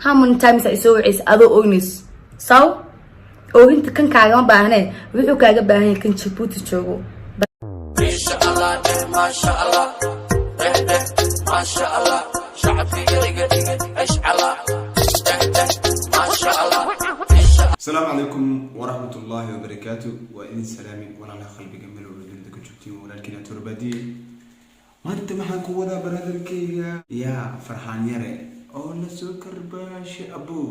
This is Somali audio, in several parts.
how many times I saw is other owners so oo inta kan kaaga ma baahnay wuxuu kaaga baahan yahay kan Djibouti joogo inshallah mashallah mashallah shacabki diga inshallah mashallah السلام عليكم ورحمة الله وبركاته وإن سلامي ولا على قلبي جميل وبدك تشوفتي ولكن تربدي ما أنت معك ولا برادرك يا فرحان يرى أول سكر باش أبو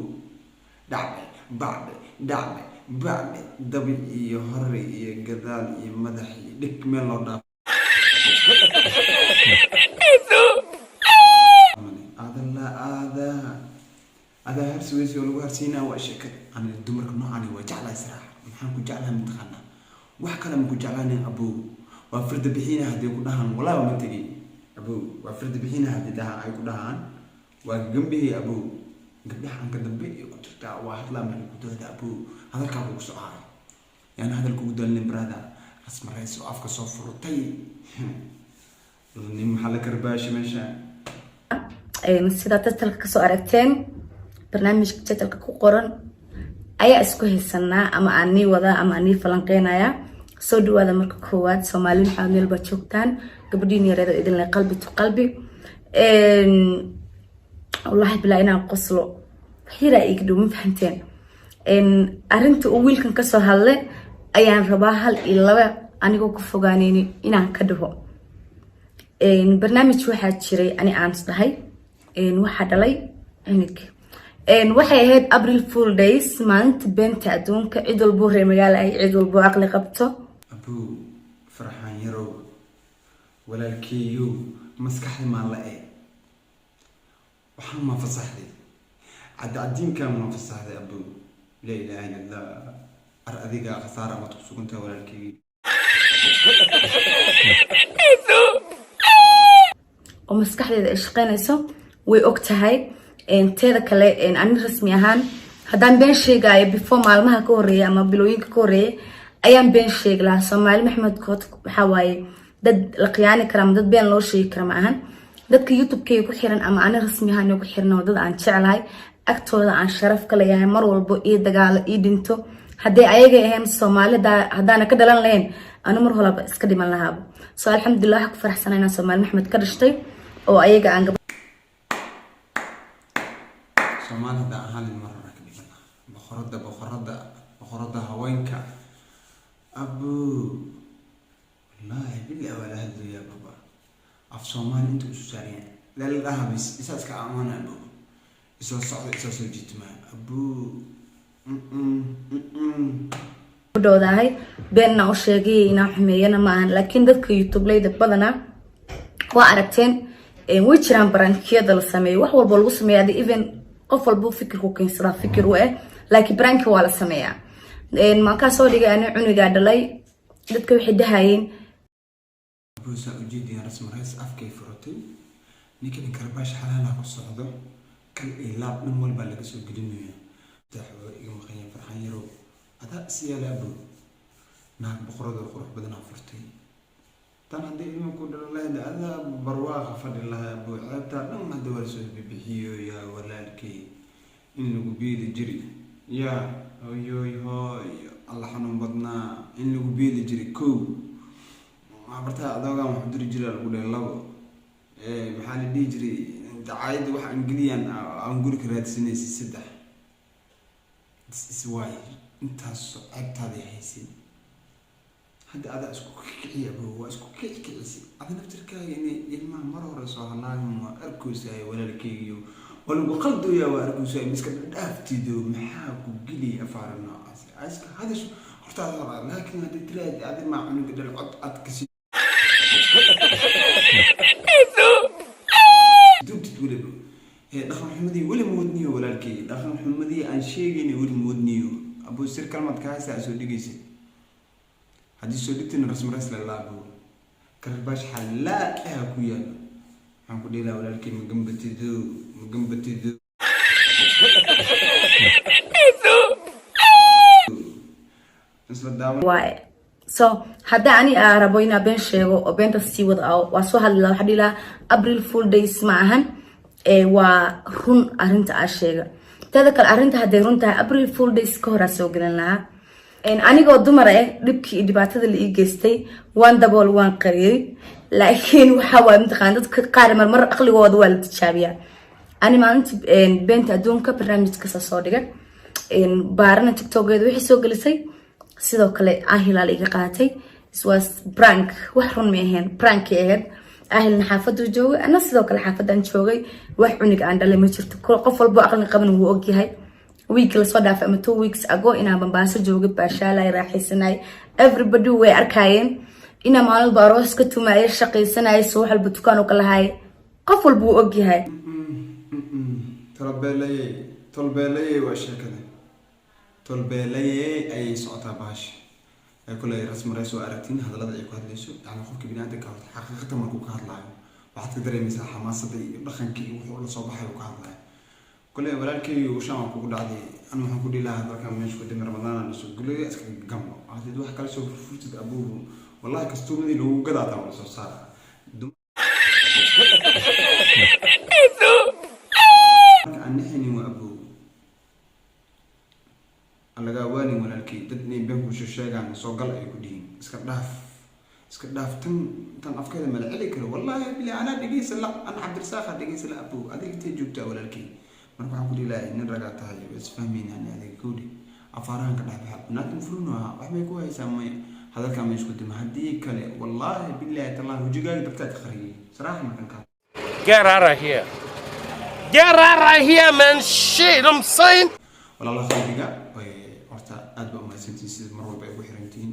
دعم دبي يهري يجذال يمدحي لك ملودا هذا هرسويسي ولو هرسينا واشكر أنا الدمرك نوعاني وجعلها صراحة محن كجعلها متخنا وحكى لهم كجعلاني أبو وفرد بحينا هدي كلهان ولا ما تجي أبو وفرد بحينا هدي ده أي كلهان وجنبه أبو قبلها عن كذبي كنت واحد لا من كتود أبو هذا الكابو سؤال يعني هذا الكود اللي برادا رسم الرئيس وأفك صفر طي لأني محل كرباش مشى sida dadka soo aragteen barnaamijka jadalka ku qoran ayaa isku haysanaa ama aan wada ama aan falanqeynaya soo dhawaada marka koowaad Soomaaliin waxaa meel ba joogtaan gabadhiin yareed idin la qalbi to qalbi wallahi bilaa inaan qoslo xira igdu ma fahanteen arinta uu wiilkan ka soo hadlay ayaan rabaa hal iyo laba anigoo ku fogaaneen inaan ka dhaho barnaamij waxaa jiray ani aan isdahay waxa dhalay inig waxay ahayd April Fool Days maalinta beenta adduunka cid walba reer magaalo ay cid walba aqli qabto أبو فرحان يرو ولا الكيو مسكح ما لقى وحنا ما فصحلي عدين كان ما فصحلي أبو لا إله إلا الله أرأذيك خسارة ما تقصو كنت ولا الكيو ومسكح لي إشقينيسو way ogtahay teeda kale aan rasmi ahaan hadaan been sheegay before maalmaha ka horeeyay ama bilooyinka ka horeeyay ayaan been sheeg lahaa Soomaali Maxamed kood waxa waaye dad la qiyaani kara dad been loo sheegi kara ma ahan dadka YouTube-kay ku xiran ama aan rasmi ahaan ugu xirno dad aan jecelahay agtooda aan sharaf ka leeyahay mar walba ee dagaal ee dinto haday ayaga ahayn Soomaalida hadaan ka dhalan lahayn anu mar walba iska dhiman lahaa soo alxamdulillah ku faraxsanaynaa Soomaali Maxamed ka dhashtay oo ayaga aan Soomaali da ahaan marna ka dhigana boqorada haweenka Abu wallahi billahi wala hadu ya baba af Soomaali inta u saareen la laha bis isaska amaan Abu isoo soo jitma Abu doodahay beenna u sheegay inaan xumeeyana ma ahan laakiin dadka YouTube leyda badana waa aragteen way jiraan barankiyada la sameeyo wax walba lagu sameeyo even qof walba fikir ku keensada fikir u laakiin branki waa la sameeyaa ma ka soo dhigay aan cuniga dhalay dadka waxay dhahayeen Abu Saudi rasmi raas afkay furtay ninkan karbash xalaala ku socdo kan ilaab dhan walba laga soo gelinayo taxo iga maqan farxan yaro ada siyaala Abu naag boqorada qurux badan furtay tan hadii inuu ku dhalay ada barwaaqa fadhilaha Abu ceebta dhan hada war soo bibixiyo ya walaalkii in lagu biidi jiri ya hooyoy Allah xanuun badna in lagu biidi jiri ko ma barta adooga wax diri jiray lagu dheer labo maxaa la dhigi jiray dacaayad wax Ingiliyan aan guri ka raadsanaysi saddex is why intaas ceebtaada haysin هذا هذا اسكو كيكي أبو اسكو كيكي هذا نفترك يعني إلما مرة رسول الله ما أركوساي ولا الكيو ولا بقلدو يا وأركوساي مسك أفتيدو محاك وقلي أفعل الناس عايزك هذا شو قلت هذا لكن هذا تراد هذا ما عنو قدر العط أتكسي دوب تتولدو دخل محمدي ولا مودنيو ولا الكي دخل محمدي عن شيء ولا مودنيو أبو سير كلمة كاسة أسود دقيسي هذه سودتنا رسم رأس للعبو كرباش حلاق يا كويا عم كودي لا ولا الكلمة مجنبتي ذو واي so hadda ani rabo ina been sheego oo beenta sii wada waa soo hadlaa waxa dhila April Fool Days ma ahan waa run arinta aan sheega tada kale arinta haday run tahay April Fool Days ka hor soo galan lahaa anigoo dumar dhibkii dhibaatada la ii geystay waan dabool waan qariyay laakiin waxa waa imtixaan dadka qaar mar aqligooda waa la tijaabiyaa ani maalinta beenta adduunka barnaamijka soo dhigay baarna TikTok-geeda wixii soo galisay sidoo kale Hilal iga qaatay was prank wax run ma ahayn prank ahayd أهل حافظ وجوي أنا سيدو كل حافظ أن شوقي وحنيك عند اللي مجرت كل قفل بو أقل قبل هو أوكي هاي week لصدا في 2 weeks ago إنا بنباس جوقي باشالا راح يسناي everybody way أركاين إنا مال باروس كتو ما يرشقي سناي سوح البتكان وكل هاي قفل بو أوكي هاي طلبي لي وأشياء كذا طلبي لي أي صوت باش كل رسم رئيس وأرتين هذا لا يكون هذا ليش يعني خوف كبيرة حقيقة ما كوك هذا لاعب واحد تدري مثلا حماسة دي دخن كي وحول صباحي وكهذا لاعب كل ولكن وشام كوك دعدي أنا ما هقول له هذا كان مش قدام رمضان نسوي قول لي أسكت جمع هذا دو حكى لسه فرصة أبوه والله كستوم دي لو قدر تعمل صار أنا حني وأبوه laga waani walaalkii dad inay been ku sheegaan soo gal ay ku dhiin iska dhaaf tan afkeeda ma la celi karo wallahi bilaa ana dhigeysa la ana Cabdirasaaq dhigeysa la abu adiga intee joogtaa walaalkii marka waxaan ku dhiilaa in raga tahay is fahmeyna adiga goodi afaarahan ka dhaxbaxa naadin furuno wax bay ku haysaa ma hadalka ma isku dim hadii kale wallahi bilaa tallaah wajigaaga dadka ka qariyay saraax markan ka get out of here man shit I'm saying والله خيرك aad ba umahadsantiin sida mar walba ay ugu xirantiin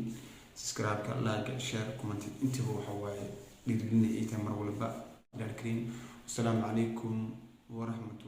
subscribe-ka like share comment intii waxa waaye dhiirigelinay ay tahay mar walba gaar kariin assalamu alaykum wa rahmatullahi